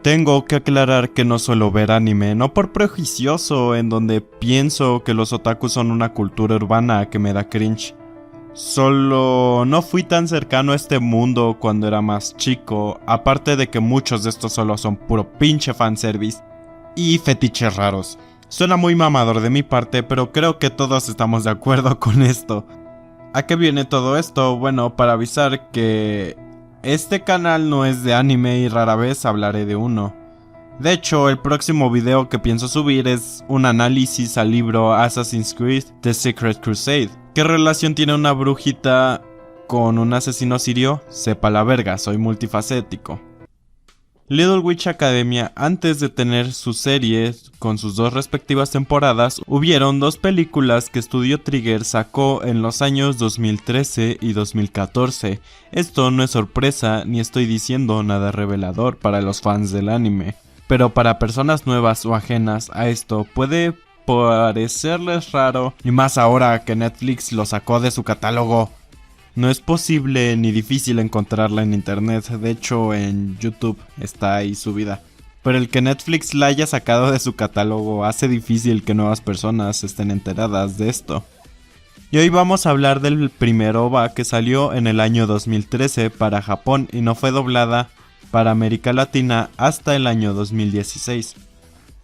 Tengo que aclarar que no suelo ver anime, no por prejuicioso, en donde pienso que los otakus son una cultura urbana que me da cringe. Solo no fui tan cercano a este mundo cuando era más chico, aparte de que muchos de estos solo son puro pinche fanservice y fetiches raros. Suena muy mamador de mi parte, pero creo que todos estamos de acuerdo con esto. ¿A qué viene todo esto? Bueno, para avisar que este canal no es de anime y rara vez hablaré de uno. De hecho, el próximo video que pienso subir es un análisis al libro Assassin's Creed The Secret Crusade. ¿Qué relación tiene una brujita con un asesino sirio? Sepa la verga, soy multifacético. Little Witch Academia, antes de tener su serie con sus dos respectivas temporadas, hubieron dos películas que Studio Trigger sacó en los años 2013 y 2014. Esto no es sorpresa ni estoy diciendo nada revelador para los fans del anime, pero para personas nuevas o ajenas a esto puede parecerles raro, y más ahora que Netflix lo sacó de su catálogo. No es posible ni difícil encontrarla en internet, de hecho en YouTube está ahí subida. Pero el que Netflix la haya sacado de su catálogo hace difícil que nuevas personas estén enteradas de esto. Y hoy vamos a hablar del primer OVA que salió en el año 2013 para Japón y no fue doblada para América Latina hasta el año 2016.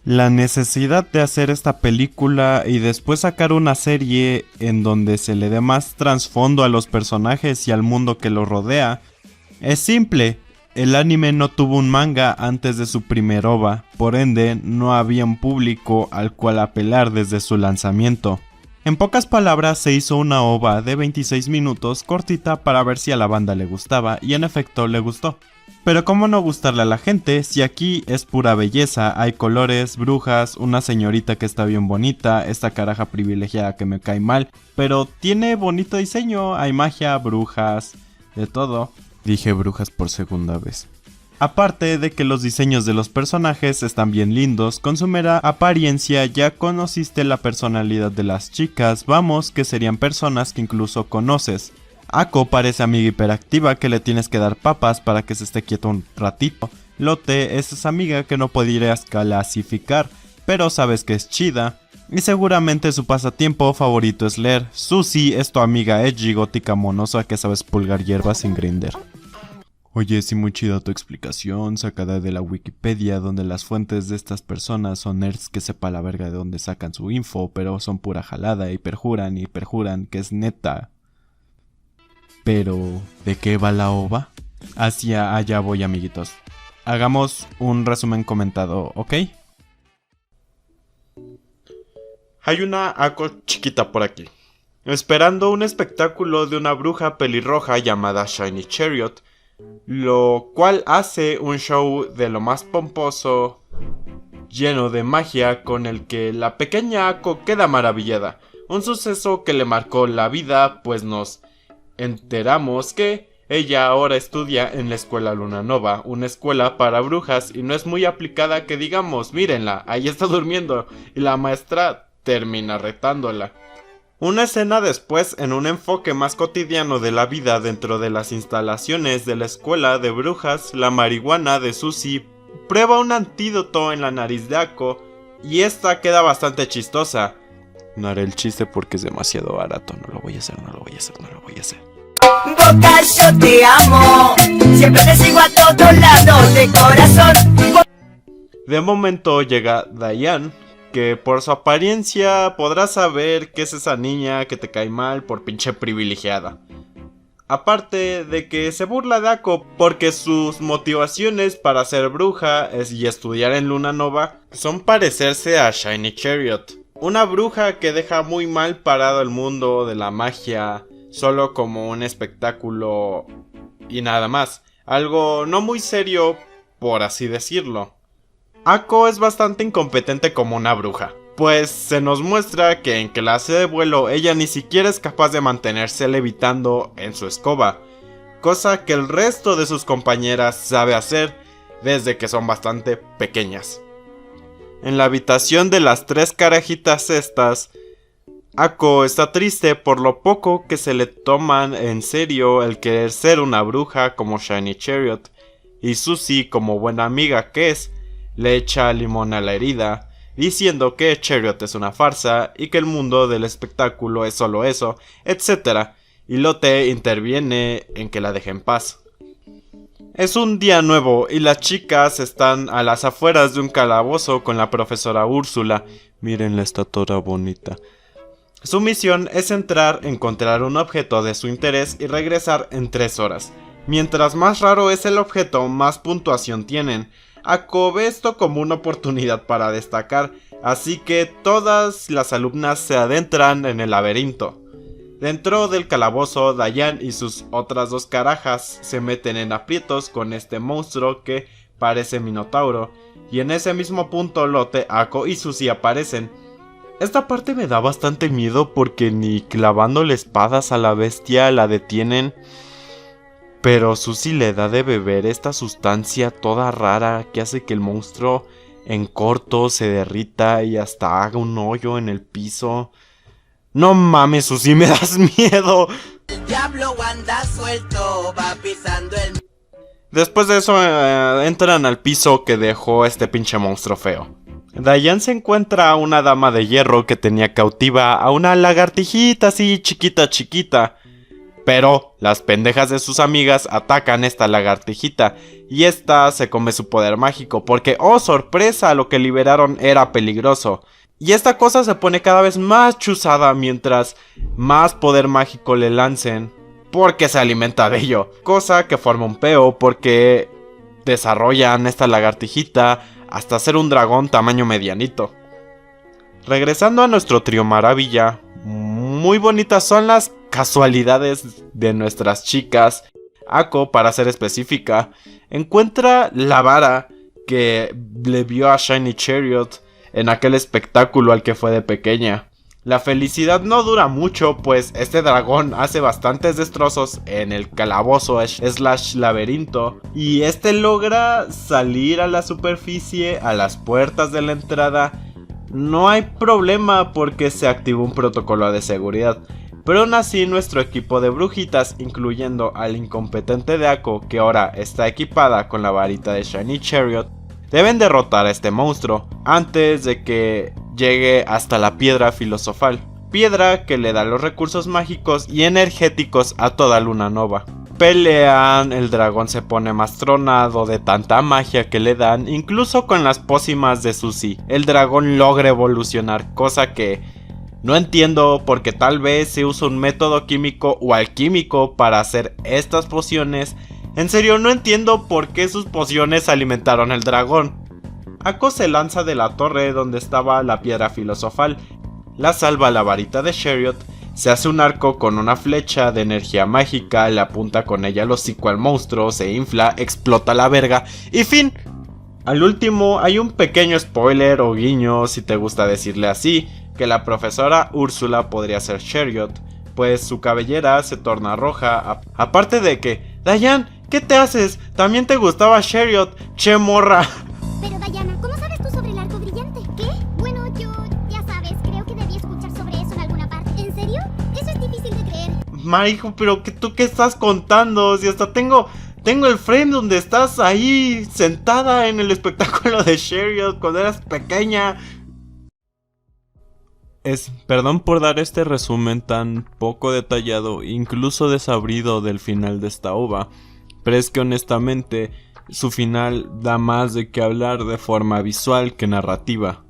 La necesidad de hacer esta película y después sacar una serie en donde se le dé más trasfondo a los personajes y al mundo que los rodea es simple. El anime no tuvo un manga antes de su primer OVA, por ende no había un público al cual apelar desde su lanzamiento. En pocas palabras se hizo una OVA de 26 minutos cortita para ver si a la banda le gustaba y en efecto le gustó. Pero cómo no gustarle a la gente si aquí es pura belleza, hay colores, brujas, una señorita que está bien bonita, esta caraja privilegiada que me cae mal, pero tiene bonito diseño, hay magia, brujas, de todo. Dije brujas por segunda vez. Aparte de que los diseños de los personajes están bien lindos, con su mera apariencia ya conociste la personalidad de las chicas, vamos que serían personas que incluso conoces. Ako parece amiga hiperactiva que le tienes que dar papas para que se esté quieto un ratito. Lotte es esa amiga que no podrías clasificar, pero sabes que es chida. Y seguramente su pasatiempo favorito es leer. Susie es tu amiga edgy gótica monosa que sabes pulgar hierbas sin Grindr. Oye, sí, muy chida tu explicación, sacada de la Wikipedia, donde las fuentes de estas personas son nerds que sepa la verga de dónde sacan su info, pero son pura jalada y perjuran que es neta. Pero, ¿de qué va la OVA? Hacia allá voy, amiguitos. Hagamos un resumen comentado, ¿ok? Hay una Ako chiquita por aquí, esperando un espectáculo de una bruja pelirroja llamada Shiny Chariot, lo cual hace un show de lo más pomposo, lleno de magia, con el que la pequeña Ako queda maravillada. Un suceso que le marcó la vida, pues nos enteramos que ella ahora estudia en la escuela Luna Nova, una escuela para brujas y no es muy aplicada que digamos, mírenla, ahí está durmiendo y la maestra termina retándola. Una escena después, en un enfoque más cotidiano de la vida dentro de las instalaciones de la escuela de brujas, la marihuana de Susie prueba un antídoto en la nariz de Ako y esta queda bastante chistosa. No haré el chiste porque es demasiado barato, no lo voy a hacer. Boca, yo te amo, siempre te sigo a todos lados de corazón. De momento llega Diane, que por su apariencia podrás saber que es esa niña que te cae mal por pinche privilegiada. Aparte de que se burla de Ako porque sus motivaciones para ser bruja y estudiar en Luna Nova son parecerse a Shiny Chariot, una bruja que deja muy mal parado el mundo de la magia solo como un espectáculo y nada más, algo no muy serio por así decirlo. Ako es bastante incompetente como una bruja, pues se nos muestra que en clase de vuelo ella ni siquiera es capaz de mantenerse levitando en su escoba, cosa que el resto de sus compañeras sabe hacer desde que son bastante pequeñas. En la habitación de las tres carajitas estas, Ako está triste por lo poco que se le toman en serio el querer ser una bruja como Shiny Chariot, y Susie, como buena amiga que es, le echa limón a la herida, diciendo que Chariot es una farsa y que el mundo del espectáculo es solo eso, etc. Y Lotte interviene en que la deje en paz. Es un día nuevo y las chicas están a las afueras de un calabozo con la profesora Úrsula. Miren la estatura bonita. Su misión es entrar, encontrar un objeto de su interés y regresar en 3 horas. Mientras más raro es el objeto, más puntuación tienen. Ako ve esto como una oportunidad para destacar, así que todas las alumnas se adentran en el laberinto. Dentro del calabozo, Diane y sus otras 2 carajas se meten en aprietos con este monstruo que parece Minotauro, y en ese mismo punto Lotte, Ako y Susie aparecen. Esta parte me da bastante miedo porque ni clavándole espadas a la bestia la detienen, pero Susie le da de beber esta sustancia toda rara que hace que el monstruo en corto se derrita y hasta haga un hoyo en el piso. No mames, Susie, me das miedo. El diablo anda suelto, va pisando el... Después de eso entran al piso que dejó este pinche monstruo feo. Diane se encuentra a una dama de hierro que tenía cautiva a una lagartijita así chiquita. Pero las pendejas de sus amigas atacan esta lagartijita y esta se come su poder mágico porque, oh sorpresa, lo que liberaron era peligroso. Y esta cosa se pone cada vez más chuzada mientras más poder mágico le lancen, porque se alimenta de ello. Cosa que forma un peo porque desarrollan esta lagartijita hasta ser un dragón tamaño medianito. Regresando a nuestro trío maravilla, muy bonitas son las casualidades de nuestras chicas. Ako, para ser específica, encuentra la vara que le vio a Shiny Chariot en aquel espectáculo al que fue de pequeña. La felicidad no dura mucho, pues este dragón hace bastantes destrozos en el calabozo / laberinto, y este logra salir a la superficie, a las puertas de la entrada. No hay problema porque se activó un protocolo de seguridad, pero aún así nuestro equipo de brujitas, incluyendo al incompetente de Ako, que ahora está equipada con la varita de Shiny Chariot, deben derrotar a este monstruo antes de que llegue hasta la piedra filosofal, piedra que le da los recursos mágicos y energéticos a toda luna nova. Pelean, el dragón se pone más tronado de tanta magia que le dan, incluso con las pócimas de Susie. El dragón logra evolucionar, cosa que no entiendo porque tal vez se usa un método químico o alquímico para hacer estas pociones. En serio, no entiendo por qué sus pociones alimentaron el dragón. Ako se lanza de la torre donde estaba la piedra filosofal, la salva la varita de Chariot, se hace un arco con una flecha de energía mágica, le apunta con ella el hocico al monstruo, se infla, explota la verga y fin. Al último hay un pequeño spoiler o guiño, si te gusta decirle así, que la profesora Úrsula podría ser Chariot, pues su cabellera se torna roja, aparte de que, Diane, ¿qué te haces? ¿También te gustaba Chariot? Che morra. Pero Diana, ¿cómo sabes tú sobre el arco brillante? ¿Qué? Bueno, yo, ya sabes, creo que debí escuchar sobre eso en alguna parte. ¿En serio? Eso es difícil de creer. Marijo, pero ¿tú qué estás contando? Si hasta tengo el frame donde estás ahí sentada en el espectáculo de Chariot cuando eras pequeña. Perdón por dar este resumen tan poco detallado, incluso desabrido del final de esta ova, pero es que honestamente su final da más de qué hablar de forma visual que narrativa.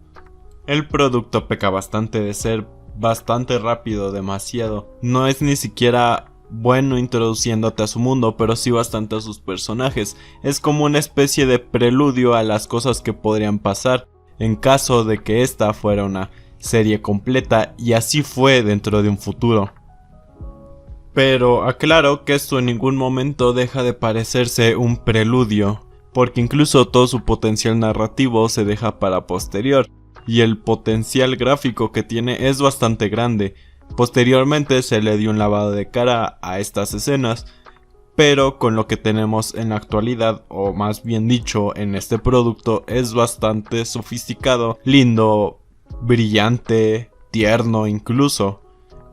El producto peca bastante de ser bastante rápido, demasiado. No es ni siquiera bueno introduciéndote a su mundo, pero sí bastante a sus personajes. Es como una especie de preludio a las cosas que podrían pasar en caso de que esta fuera una serie completa, y así fue dentro de un futuro. Pero aclaro que esto en ningún momento deja de parecerse un preludio, porque incluso todo su potencial narrativo se deja para posterior, y el potencial gráfico que tiene es bastante grande. Posteriormente se le dio un lavado de cara a estas escenas, pero con lo que tenemos en la actualidad, o más bien dicho en este producto, es bastante sofisticado, lindo, brillante, tierno incluso,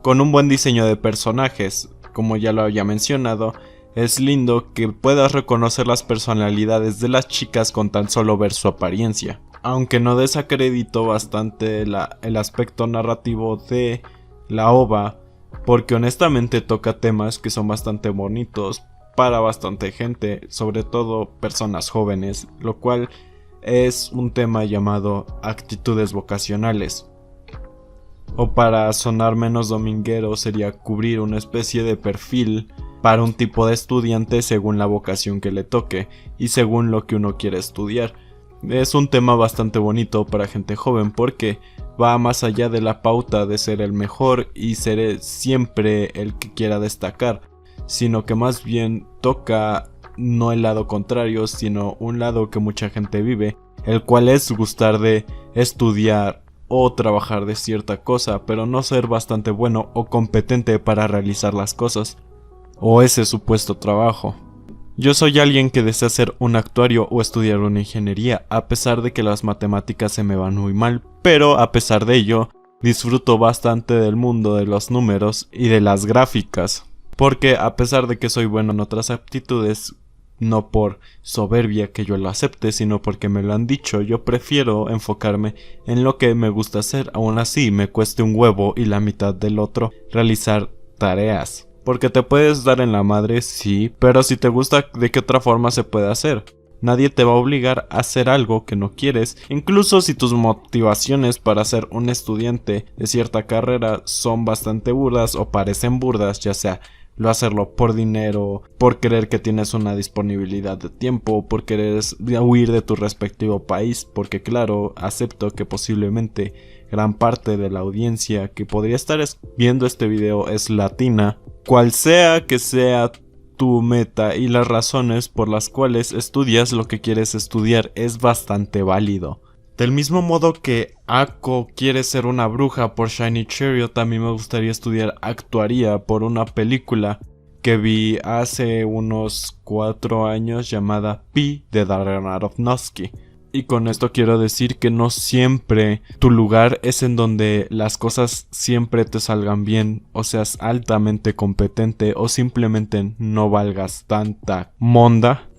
con un buen diseño de personajes. Como ya lo había mencionado, Es lindo que puedas reconocer las personalidades de las chicas con tan solo ver su apariencia. Aunque no desacredito bastante el aspecto narrativo de la OVA, porque honestamente toca temas que son bastante bonitos para bastante gente, sobre todo personas jóvenes, lo cual es un tema llamado actitudes vocacionales. O para sonar menos dominguero sería cubrir una especie de perfil para un tipo de estudiante según la vocación que le toque y según lo que uno quiere estudiar. Es un tema bastante bonito para gente joven porque va más allá de la pauta de ser el mejor y ser siempre el que quiera destacar, sino que más bien toca no el lado contrario, sino un lado que mucha gente vive, el cual es gustar de estudiar o trabajar de cierta cosa, pero no ser bastante bueno o competente para realizar las cosas, o ese supuesto trabajo. Yo soy alguien que desea ser un actuario o estudiar una ingeniería, a pesar de que las matemáticas se me van muy mal, pero a pesar de ello, disfruto bastante del mundo de los números y de las gráficas, porque a pesar de que soy bueno en otras aptitudes, no por soberbia que yo lo acepte, sino porque me lo han dicho, yo prefiero enfocarme en lo que me gusta hacer, aún así me cueste un huevo y la mitad del otro realizar tareas. Porque te puedes dar en la madre, sí, pero si te gusta, ¿de qué otra forma se puede hacer? Nadie te va a obligar a hacer algo que no quieres, incluso si tus motivaciones para ser un estudiante de cierta carrera son bastante burdas o parecen burdas, ya sea lo hacerlo por dinero, por creer que tienes una disponibilidad de tiempo, por querer huir de tu respectivo país, porque claro, acepto que posiblemente gran parte de la audiencia que podría estar viendo este video es latina. Cual sea que sea tu meta y las razones por las cuales estudias lo que quieres estudiar es bastante válido. Del mismo modo que Ako quiere ser una bruja por Shiny Chariot, a mí me gustaría estudiar actuaría por una película que vi hace unos 4 años llamada Pi de Darren Aronofsky. Y con esto quiero decir que no siempre tu lugar es en donde las cosas siempre te salgan bien, o seas altamente competente o simplemente no valgas tanta monda.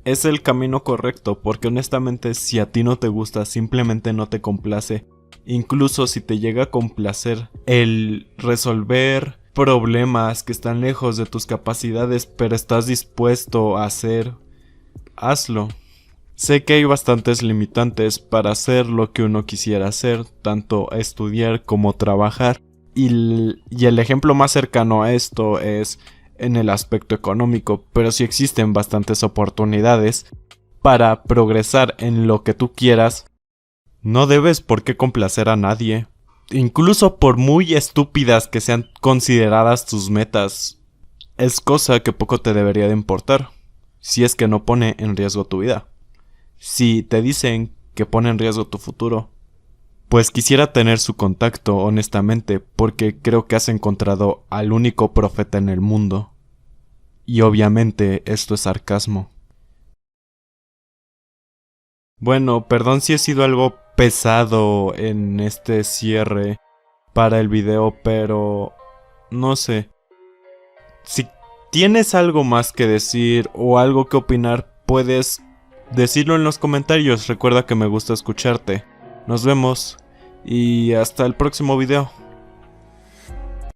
Es el camino correcto, porque honestamente si a ti no te gusta, simplemente no te complace. Incluso si te llega a complacer el resolver problemas que están lejos de tus capacidades, pero estás dispuesto a hacer, hazlo. Sé que hay bastantes limitantes para hacer lo que uno quisiera hacer, tanto estudiar como trabajar, y el ejemplo más cercano a esto es en el aspecto económico, pero sí existen bastantes oportunidades para progresar en lo que tú quieras. No debes por qué complacer a nadie, incluso por muy estúpidas que sean consideradas tus metas. Es cosa que poco te debería de importar, si es que no pone en riesgo tu vida. Si te dicen que pone en riesgo tu futuro, pues quisiera tener su contacto, honestamente, porque creo que has encontrado al único profeta en el mundo. Y obviamente esto es sarcasmo. Bueno, perdón si he sido algo pesado en este cierre para el video, pero no sé. Si tienes algo más que decir o algo que opinar, puedes decirlo en los comentarios. Recuerda que me gusta escucharte. Nos vemos y hasta el próximo video.